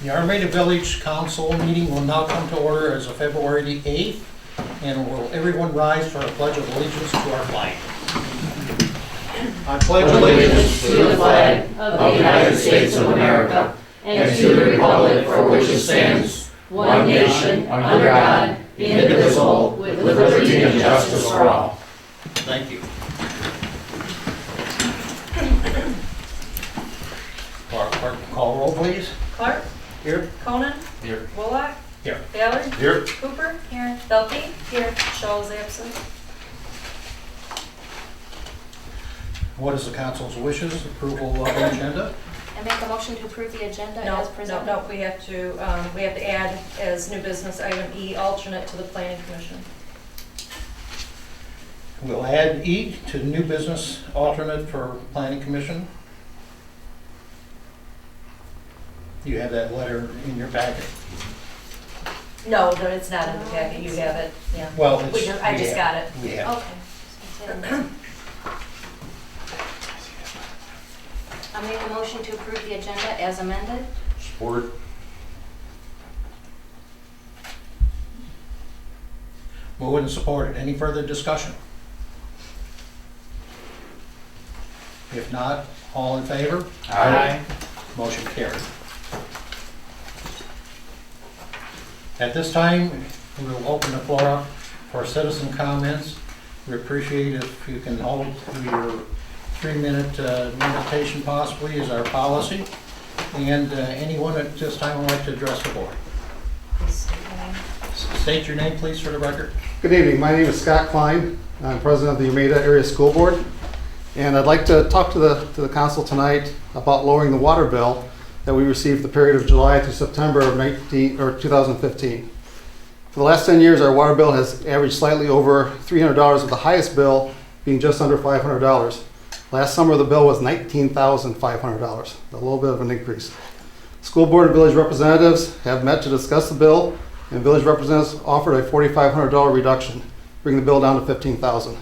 The Armada Village Council meeting will now come to order as of February the 8th, and will everyone rise for a pledge of allegiance to our flag. I pledge allegiance to the flag of the United States of America and to the republic for which it stands, one nation, under God, indivisible, with liberty and justice for all. Thank you. Clerk, call roll, please. Clark? Here. Conan? Here. Bullock? Here. Ballard? Here. Cooper? Here. Belkey? Here. Shaw is absent. What is the council's wishes? Approval of the agenda? I make a motion to approve the agenda No, as presented. no, we have to add as new business item E, alternate to the planning commission. We'll add E to new business alternate for planning commission. You have that letter in your packet. No, it's not in the packet, you have it, yeah. Well, I just got it. We have. Okay. I make a motion to approve the agenda as amended. Support. Moved and supported. Any further discussion? If not, all in favor? Aye. Motion carried. At this time, we will open the floor up for citizen comments. We appreciate if you can hold to your 3-minute limitation possibly is our policy. And anyone at this time would like to address the board. State your name, please, for the record. Good evening. My name is Scott Klein. I'm president of the Armada Area School Board. And I'd like to talk to the council tonight about lowering the water bill that we received the period of July to September of 2015. For the last 10 years, our water bill has averaged slightly over $300, with the highest bill being just under $500. Last summer, the bill was $19,500, a little bit of an increase. School board and village representatives have met to discuss the bill, and village representatives offered a $4,500 reduction, bringing the bill down to $15,000.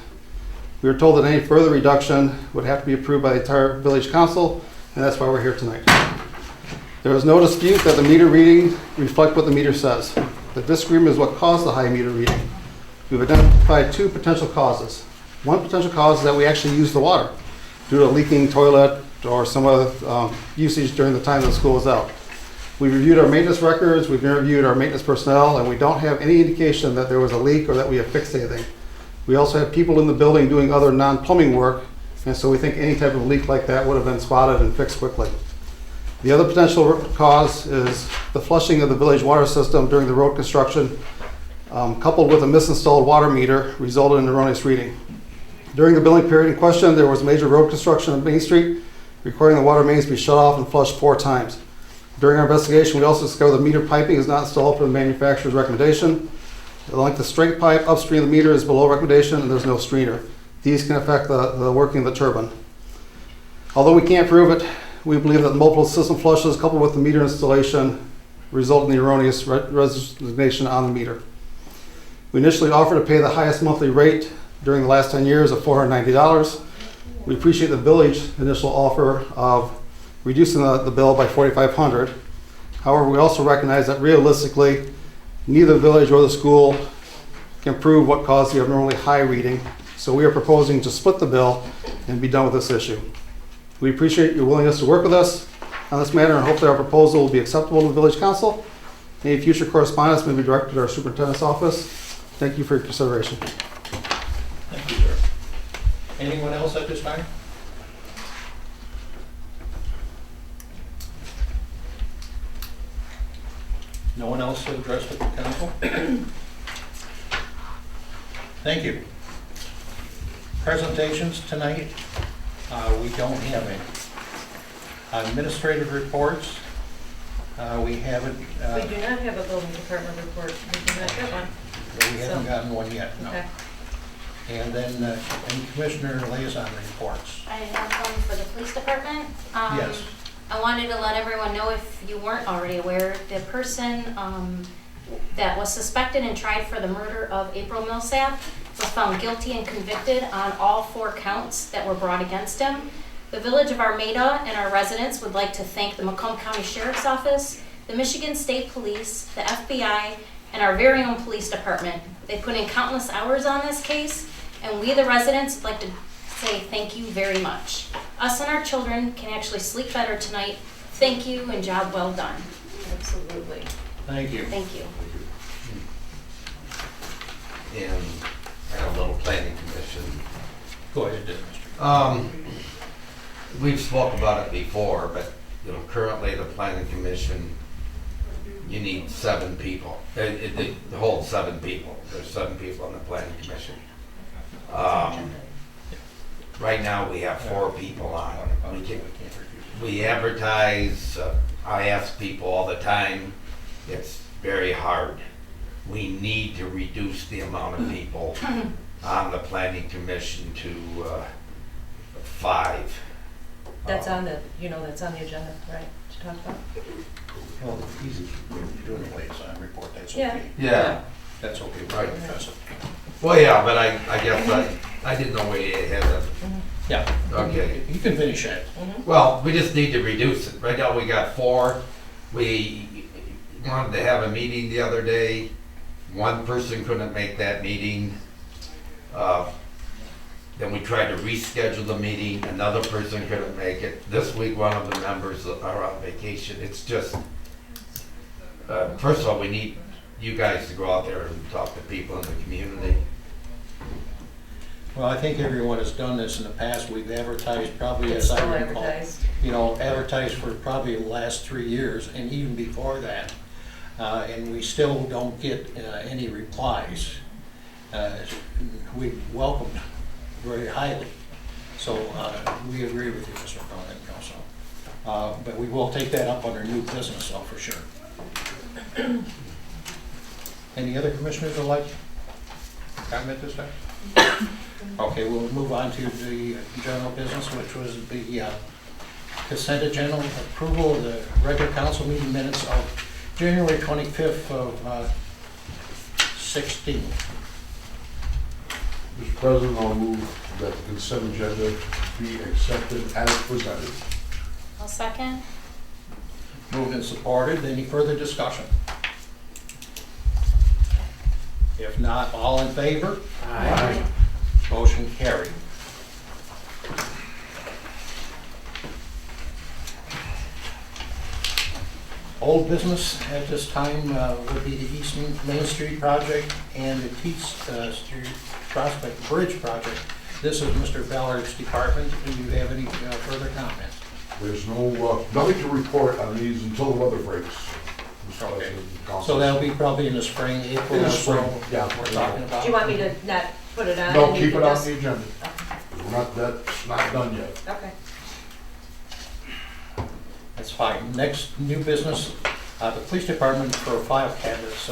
We were told that any further reduction would have to be approved by the entire village council, and that's why we're here tonight. There is no dispute that the meter reading reflect what the meter says. The disagreement is what caused the high meter reading. We've identified 2 potential causes. One potential cause is that we actually use the water due to a leaking toilet or some other usage during the time that the school is out. We've reviewed our maintenance records, we've interviewed our maintenance personnel, and we don't have any indication that there was a leak or that we have fixed anything. We also have people in the building doing other non-plumbing work, and so we think any type of leak like that would have been spotted and fixed quickly. The other potential cause is the flushing of the village water system during the road construction, coupled with a misinstalled water meter, resulted in erroneous reading. During the billing period in question, there was major road construction on Main Street, requiring the water mains be shut off and flushed 4 times. During our investigation, we also discovered the meter piping is not installed per the manufacturer's recommendation. The length of straight pipe upstream of the meter is below recommendation, and there's no strainer. These can affect the working of the turbine. Although we can't prove it, we believe that multiple system flushes coupled with the meter installation result in the erroneous resignation on the meter. We initially offered to pay the highest monthly rate during the last 10 years of $490. We appreciate the village initial offer of reducing the bill by $4,500. However, we also recognize that realistically, neither the village or the school can prove what caused the abnormally high reading. So we are proposing to split the bill and be done with this issue. We appreciate your willingness to work with us on this matter and hope that our proposal will be acceptable to the village council. Any future correspondence may be directed to our superintendent's office. Thank you for your consideration. Thank you, sir. Anyone else at this time? No one else to address the council? Thank you. Presentations tonight, we don't have any. Administrative reports, we haven't. We do not have a building department report. We do not get one. We haven't gotten one yet, no. Okay. And then any commissioner liaison reports. I have one for the police department. Yes. I wanted to let everyone know, if you weren't already aware, the person that was suspected and tried for the murder of April Millsap was found guilty and convicted on all 4 counts that were brought against him. The Village of Armada and our residents would like to thank the Macomb County Sheriff's Office, the Michigan State Police, the FBI, and our very own police department. They put in countless hours on this case, and we, the residents, would like to say thank you very much. Us and our children can actually sleep better tonight. Thank you and job well done. Absolutely. Thank you. Thank you. And I have a little planning commission. Go ahead, Mr. We've spoke about it before, but you know, currently the planning commission, you need 7 people. It holds 7 people. There's 7 people on the planning commission. Right now we have 4 people on. We advertise. I ask people all the time. It's very hard. We need to reduce the amount of people on the planning commission to 5. That's on the, that's on the agenda, right, to talk about? Well, he's doing the liaison report, that's Yeah. okay. Yeah. That's okay, we Right. can discuss it. Well, yeah, but I guess I didn't know where you had it. Yeah. Okay. You can finish it. Well, we just need to reduce it. Right now we got 4. We wanted to have a meeting the other day. One person couldn't make that meeting. Then we tried to reschedule the meeting. Another person couldn't make it. This week, one of the members are on vacation. It's just, first of all, we need you guys to go out there and talk to people in the community. Well, I think everyone has done this in the past. We've advertised probably, It's as I still recall, advertised. advertised for probably the last 3 years and even before that. And we still don't get any replies. We welcomed very highly. So we agree with you, Mr. Cronin, also. But we will take that up under new business, though, for sure. Any other commissioners would like to comment this time? Okay, we'll move on to the general business, which was the consent agenda approval of the regular council meeting minutes of January 25th of 16. Mr. President, I'll move that the consent agenda be accepted as presented. I'll second. Moved and supported. Any further discussion? If not, all in favor? Aye. Motion carried. Old business at this time would be the East Main Street project and the East Street Prospect Bridge project. This is Mr. Ballard's department. Do you have any further comments? There's nothing to report on these until the weather breaks. Mr. Okay. President, Council. So that'll be probably in the spring, April In the or so, spring, yeah. we're talking about? Do you want me to not put it on? No, and you keep it can on just- the agenda. That's not done yet. Okay. That's fine. Next, new business, the police department for file cabinets.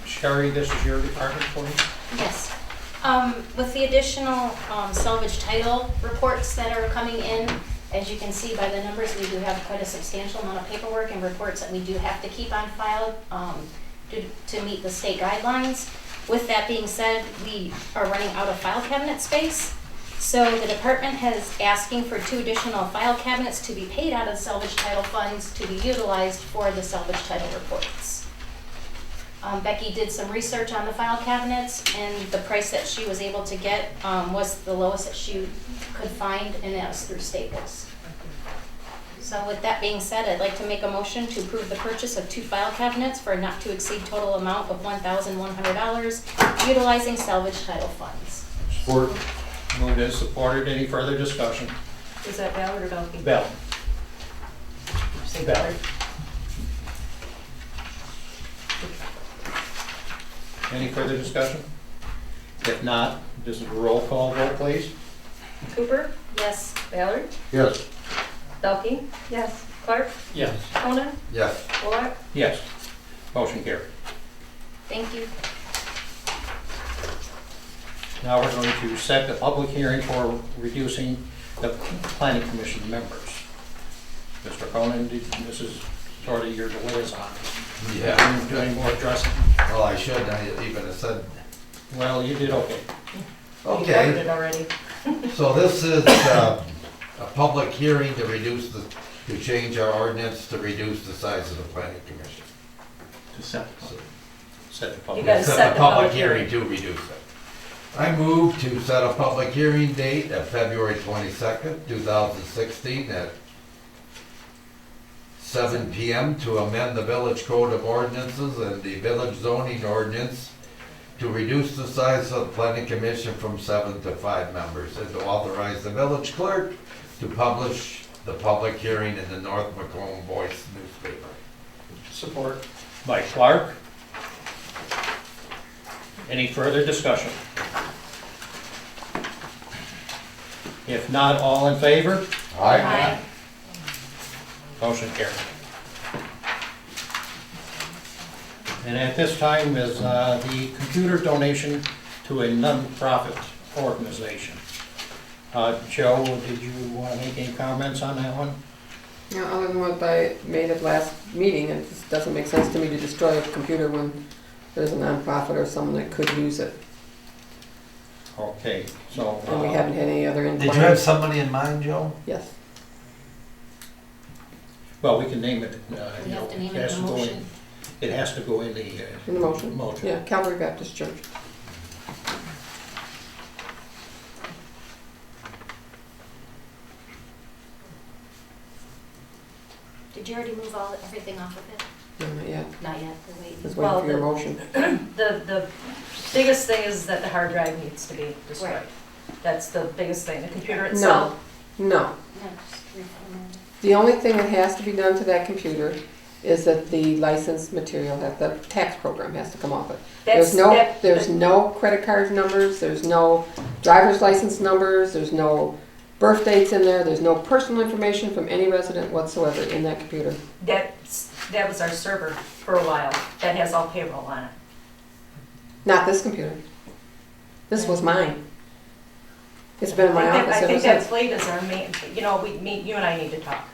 Sherry, this is your department, please? Yes. With the additional salvage title reports that are coming in, as you can see by the numbers, we do have quite a substantial amount of paperwork and reports that we do have to keep on file to meet the state guidelines. With that being said, we are running out of file cabinet space. So the department has asking for 2 additional file cabinets to be paid out of salvage title funds to be utilized for the salvage title reports. Becky did some research on the file cabinets, and the price that she was able to get was the lowest that she could find, and that was through Staples. So with that being said, I'd like to make a motion to approve the purchase of 2 file cabinets for a not to exceed total amount of $1,100, utilizing salvage title funds. Support. Moved and supported. Any further discussion? Is that Ballard or Belkey? Bell. Say Ballard. Any further discussion? If not, this is a roll call vote, please. Cooper? Yes. Ballard? Yes. Belkey? Yes. Clark? Yes. Cronin? Yes. Bullock? Yes. Motion carried. Thank you. Now we're going to set the public hearing for reducing the planning commission members. Mr. Cronin, this is sort of your liaison. Yeah. Doing more addressing. Well, I should. I even have said. Well, you did okay. You Okay. covered it already. So this is a public hearing to reduce the to change our ordinance to reduce the size of the planning commission. To set. Set the You public. gotta set the public hearing. To reduce it. I move to set a public hearing date of February 22nd, 2016 at 7 PM to amend the village code of ordinances and the village zoning ordinance to reduce the size of the planning commission from 7 to 5 members, and to authorize the village clerk to publish the public hearing in the North Macomb Voice newspaper. Support. By Clark. Any further discussion? If not, all in favor? Aye. Motion carried. And at this time is the computer donation to a non-profit organization. Joe, did you want to make any comments on that one? Yeah, other than what I made at last meeting, it just doesn't make sense to me to destroy a computer when there's a nonprofit or someone that could use it. Okay, so. And we haven't had any other Did you have inquiries. somebody in mind, Joe? Yes. Well, we can name it. We you have know, to name it has it to in the go motion. It has to go in the. In the motion? Motion. Yeah, Calvary Baptist Church. Did you already move everything off of it? No, not yet. Not yet, we're waiting. Just Well, waiting for your the- motion. The biggest thing is that the hard drive needs to be destroyed. Right. That's the biggest thing. The computer itself. No. No, just reformat it. The only thing that has to be done to that computer is that the licensed material, the tax program has to come off it. There's no credit card numbers, there's no driver's license numbers, there's no birth dates in there, there's no personal information from any resident whatsoever in that computer. That was our server for a while. That has all payroll on it. Not this computer. This was mine. It's been in my office I ever think that since. plate is our main, you know, you and I need to talk.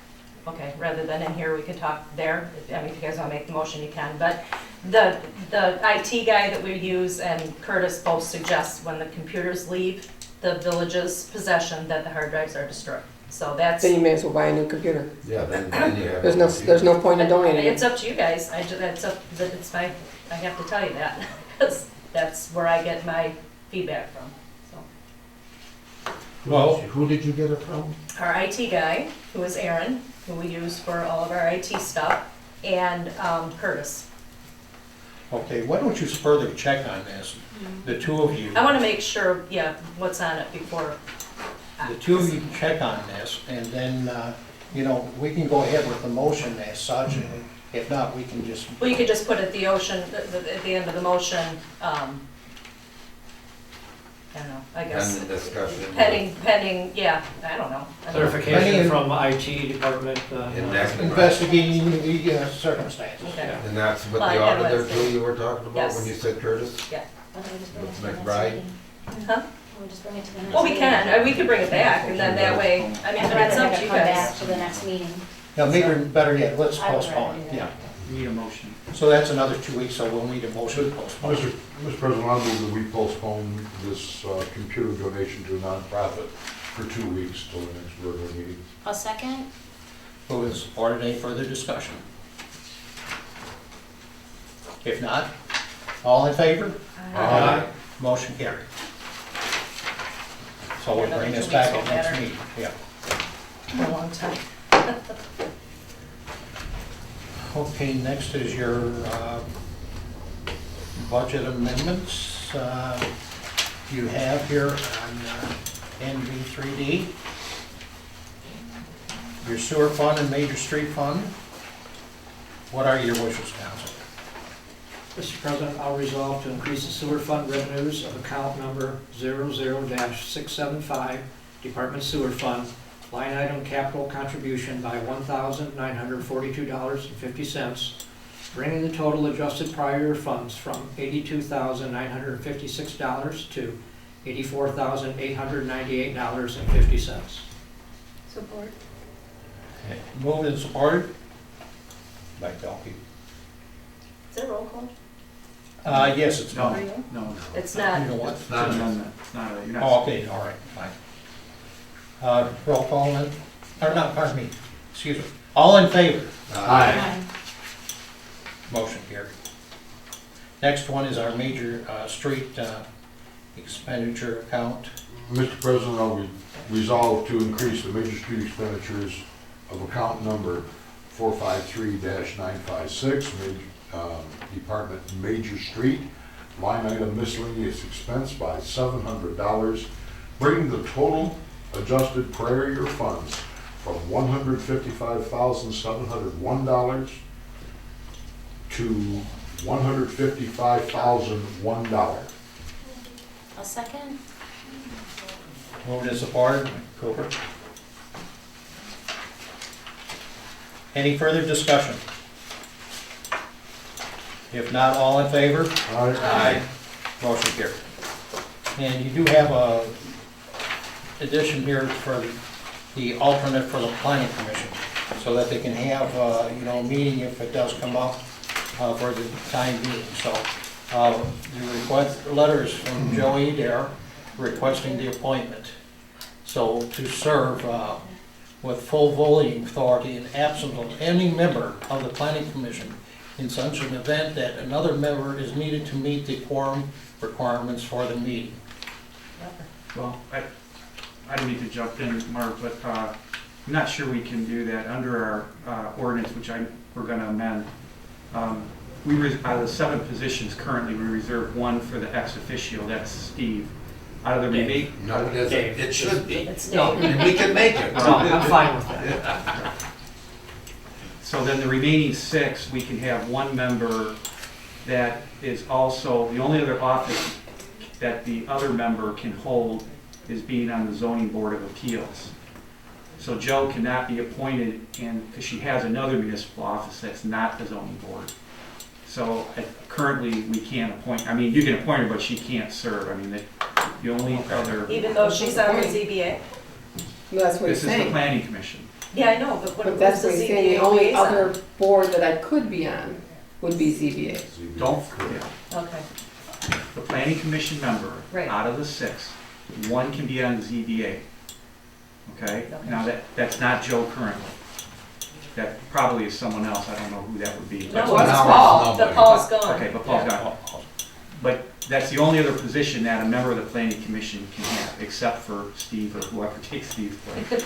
Okay, rather than in here, we could talk there. I mean, if you guys want to make the motion, you can. But the IT guy that we use and Curtis both suggest when the computers leave the village's possession that the hard drives are destroyed. So that's, Then you may as well buy a new computer. Yeah, then you have. There's no point in donating it's it. up to you guys. I have to tell you that. 'Cause that's where I get my feedback from. So Well- Who did you get it from? our IT guy, who is Aaron, who we use for all of our IT stuff, and Curtis. Okay, why don't you further check on this, the two of you? I want to make sure, yeah, what's on it before. The two of you check on this, and then, you know, we can go ahead with the motion as such, and if not, we can just, Well, you could just put at the end of the motion, I don't know, I guess. And the discussion. Pending, yeah, I don't know. Clarification from IT department. In next- investigating the circumstances. Okay. And that's what Well, the yeah, auditor let's- too you were talking about Yes. when you said Curtis? Why don't we just bring it to the next McBride? meeting? Huh? Why don't we just bring it to the next Well, we meeting? can, we could bring it back, and then that way, I mean, I'd but rather it's up have to it you come back guys. to the next meeting. Now, maybe better yet, let's I would rather postpone, do that. yeah. Need a motion. So that's another 2 weeks, so we'll need a motion to postpone. Mr. President, I move that we postpone this computer donation to a nonprofit for 2 weeks till the next regular meeting. A second? Who is supported? Any further discussion? If not, all in favor? Aye. Motion carried. So we'll Another bring this 2 back weeks at next will matter. meeting, yeah. For a long time. Okay, next is your budget amendments. You have here on NV3D, your sewer fund and major street fund. What are your wishes, council? Mr. President, I'll resolve to increase the sewer fund revenues of account number 00-675, Department Sewer Fund, line item capital contribution by $1,942.50, bringing the total adjusted prior year funds from $82,956 to $84,898.50. Support. Moved and supported by Delphi. Is it a roll call? Yes, it's. No. For you? No. It's You not. know what? It's not It's an a- amendment. It's not a, you're not. Oh, okay, all right, fine. Roll call then, or not, pardon me, excuse me. All in favor? Aye. Motion carried. Next one is our major street expenditure account. Mr. President, I would resolve to increase the major street expenditures of account number 453-956, Department Major Street, line item miscellaneous expense by $700, bringing the total adjusted prior year funds from $155,701 to $155,001. A second? Moved and supported. Cooper. Any further discussion? If not, all in favor? Aye. Motion carried. And you do have a addition here for the alternate for the planning commission, so that they can have, a meeting if it does come up for the time being. So, the request, letters from Joey there requesting the appointment. So to serve with full voting authority in absence of any member of the planning commission in such an event that another member is needed to meet the quorum requirements for the meeting. Well, I don't need to jump in, Mark, but I'm not sure we can do that under our ordinance, which we're going to amend. Out of the 7 positions currently, we reserve 1 for the ex officio, that's Steve. Out of the remaining, No, it isn't. It should be. It's No. Dave. And we can make it. I'm fine with that. so then the remaining 6, we can have 1 member that is also, the only other office that the other member can hold is being on the zoning board of appeals. So Joe cannot be appointed, and because she has another municipal office that's not the zoning board. So currently, we can't appoint, I mean, you can appoint her, but she can't serve. I mean, the only other, Even though she's on the ZBA? That's what he's this is the saying. planning commission. Yeah, I know, but what But was that's the what he's saying, the ZBA only liaison? other board that I could be on would be ZBA. Don't, Okay, the planning commission member, Right. out of the 6, 1 can be on the ZBA. Okay? Now, that's not Joe currently. That probably is someone else, I don't know who that would be. no, But- it's now Paul, it's but nobody. Paul's gone. Okay, but Paul's Yeah. gone. But that's the only other position that a member of the planning commission can have, except for Steve or whoever takes Steve's place.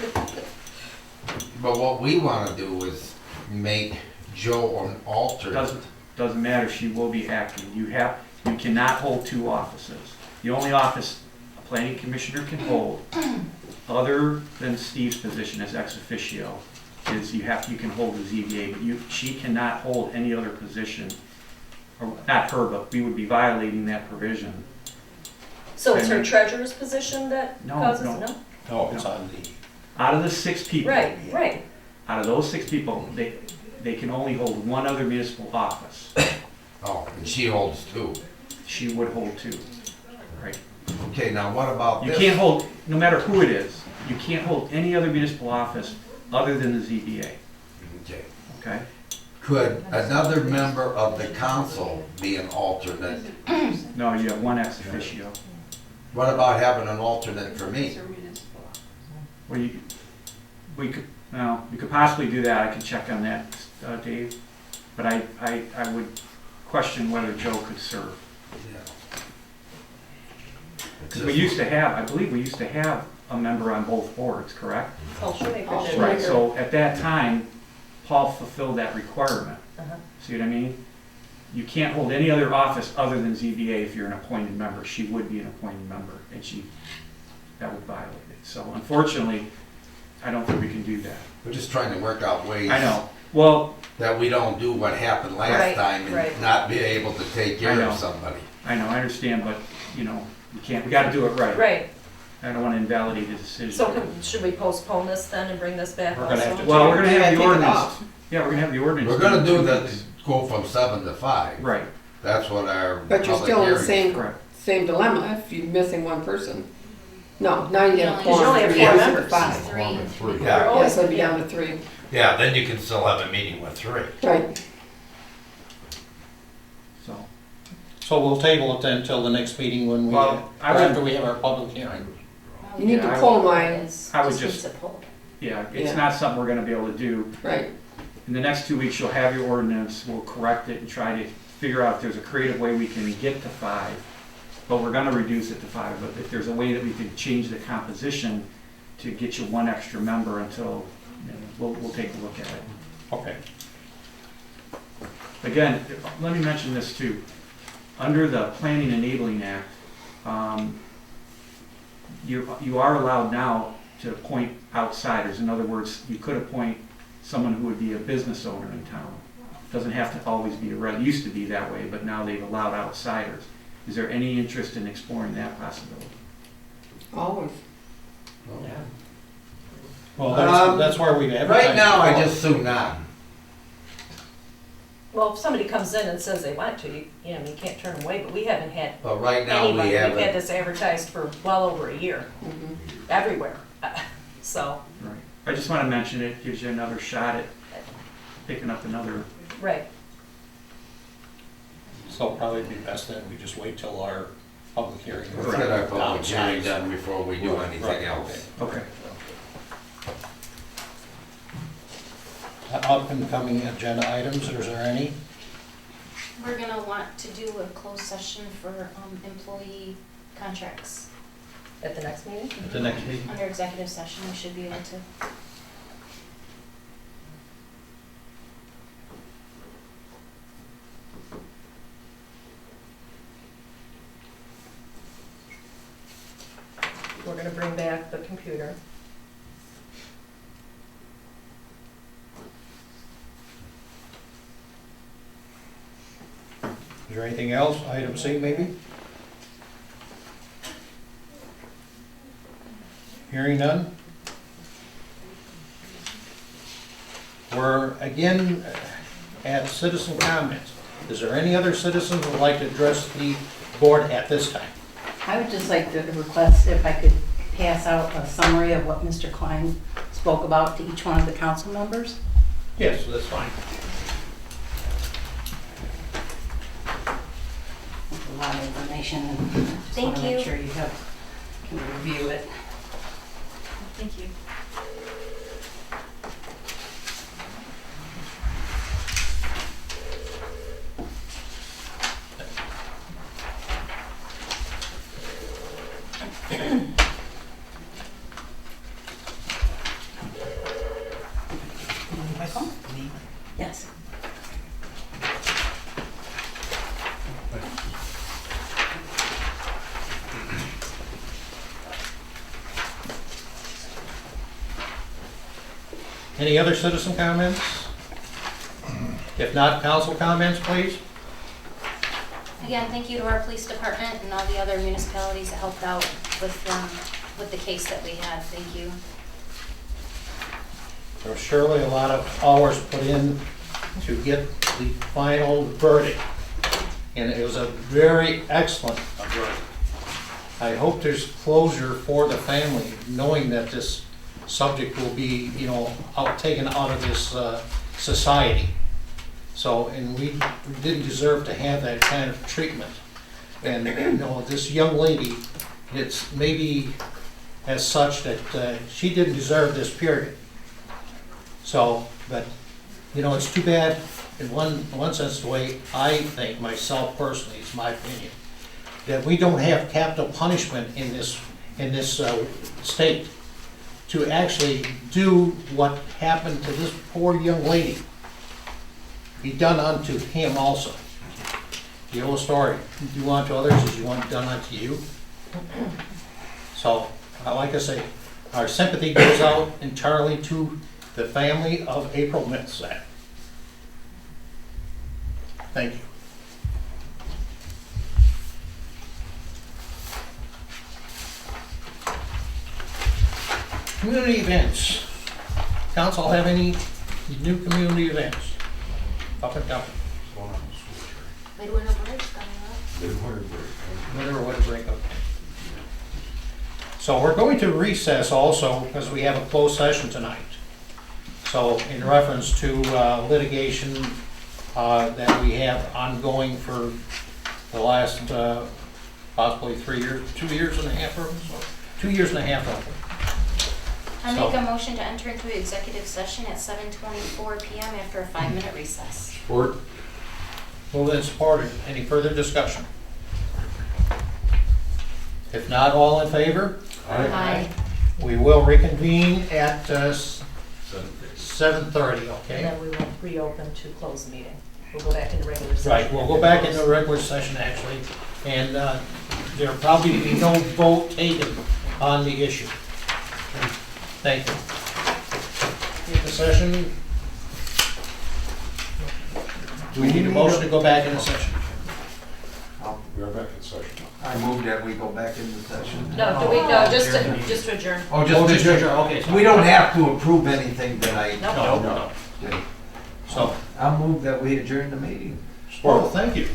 But what we want to do is make Joe an alternate. Doesn't matter, she will be acting. You cannot hold 2 offices. The only office a planning commissioner can hold, other than Steve's position as ex officio, is you can hold the ZBA, but she cannot hold any other position. Or, not her, but we would be violating that provision. So it's her treasurer's position that No, causes, no. no? No, it's on the, Out of the 6 people. Right, right. Out of those 6 people, they can only hold 1 other municipal office. Oh, and she holds 2. She would hold 2. Right. Okay, now what about You this? can't hold, no matter who it is, you can't hold any other municipal office other than the ZBA, Okay. okay? Could another member of the council be an alternate? No, you have 1 ex officio. What about having an alternate for me? Well, we could possibly do that, I could check on that, Dave. But I would question whether Joe could serve. Because we used to have, I believe we used to have a member on both boards, correct? Paul Shoemaker Paul did. Shoemaker. Right, so at that time, Paul fulfilled that requirement. Uh-huh. See what I mean? You can't hold any other office other than ZBA if you're an appointed member. She would be an appointed member, and that would violate it. So unfortunately, I don't think we can do that. We're just trying to work out ways I know. Well, that we don't do what happened last Right, time right. and not be able to take I care know. of somebody. I know, I understand, but, we gotta do it right. Right, I don't wanna invalidate the decision. so should we postpone this then and bring this back We're gonna also? have to- Well, we're gonna have Take the it ordinance. off. Yeah, we're gonna have the ordinance. We're gonna in do 2 that, weeks. go from 7 to 5. Right, That's what our But you're public still in the hearing- same, correct. same dilemma if you're missing 1 person. No, now you get a No, 'cause you quorum only of have 3 4 instead of members. 5. 3. One and 3. Yeah. Yeah, so it'd be down to 3. Yeah, then you can still have a meeting with 3. Right. So, so we'll table it then until the next meeting when Well, I would- after we have our public hearing. You need Yeah, to pull my, I would just- Yeah, it's Yeah. not something we're gonna be able to do. Right. In the next 2 weeks, you'll have your ordinance, we'll correct it and try to figure out if there's a creative way we can get to 5. But we're gonna reduce it to 5, but if there's a way that we can change the composition to get you 1 extra member until, we'll take a look at it. Okay. Again, let me mention this too. Under the Planning Enabling Act, you are allowed now to appoint outsiders. In other words, you could appoint someone who would be a business owner in town. Doesn't have to always be it used to be that way, but now they've allowed outsiders. Is there any interest in exploring that possibility? Always. Well, that's where we advertise. Right now, I just assume not. Well, if somebody comes in and says they want to, you can't turn them away, but we haven't had But right now, anybody. we We've had haven't. this advertised for well over a year, Mhm. everywhere. So, Right. I just want to mention it gives you another shot at picking up another. right. So probably it'd be best then we just wait till our public hearing. Let's get our public hearing Outside. done before we do Right, anything else. Okay. Up and coming agenda items, is there any? We're gonna want to do a closed session for employee contracts. At the next meeting? At the next meeting? Under executive session, we should be able to. We're gonna bring back the computer. Is there anything else? Item C maybe? Hearing none? We're again at citizen comments. Is there any other citizens who would like to address the board at this time? I would just like to request if I could pass out a summary of what Mr. Klein spoke about to each one of the council members. Yes, that's fine. With a lot of information, and I just want Thank to you. make sure you can review it. Thank you. Yes. Any other citizen comments? If not, council comments, please? Again, thank you to our police department and all the other municipalities that helped out with the case that we had. Thank you. There was surely a lot of hours put in to get the final verdict, and it was a very excellent verdict. I hope there's closure for the family, knowing that this subject will be, taken out of this society. So, and we didn't deserve to have that kind of treatment. And, this young lady, it's maybe as such that she didn't deserve this period. So, but, it's too bad in one sense, the way I think myself personally, it's my opinion, that we don't have capital punishment in this state to actually do what happened to this poor young lady. Be done unto him also. The old story, do unto others as you want done unto you. So, like I say, our sympathy goes out entirely to the family of April Millsap. Thank you. Community events. Council have any new community events? Up and down. Midwinter break's coming up. Whatever way to break up. So we're going to recess also because we have a closed session tonight. So in reference to litigation that we have ongoing for the last possibly 3 years, 2 years and a half or so. 2 years and a half of it. I So- make a motion to enter into executive session at 7:24 PM after a 5-minute recess. Support? Moved and supported. Any further discussion? If not, all in favor? Aye. We will reconvene at 7:30, And okay? then we will reopen to close the meeting. We'll go back into regular session. Right, we'll go back into regular session actually, and there'll probably be no vote taken on the issue. Thank you. In the session, we need a motion to go back into session. We are back in session. I move that we go back into session. No, just to adjourn. Oh, Oh, just, okay. sorry. we don't have to approve anything tonight. No. No. Okay. So, I'll move that we adjourn the meeting. well, thank you.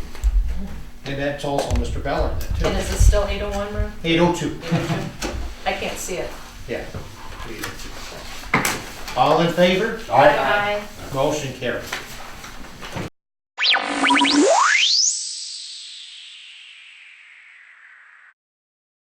And that's also Mr. Ballard, And too. is it still 8:01, Murph? 8:02. 8:02? I can't see it. Yeah. All in favor? Aye. Motion carried.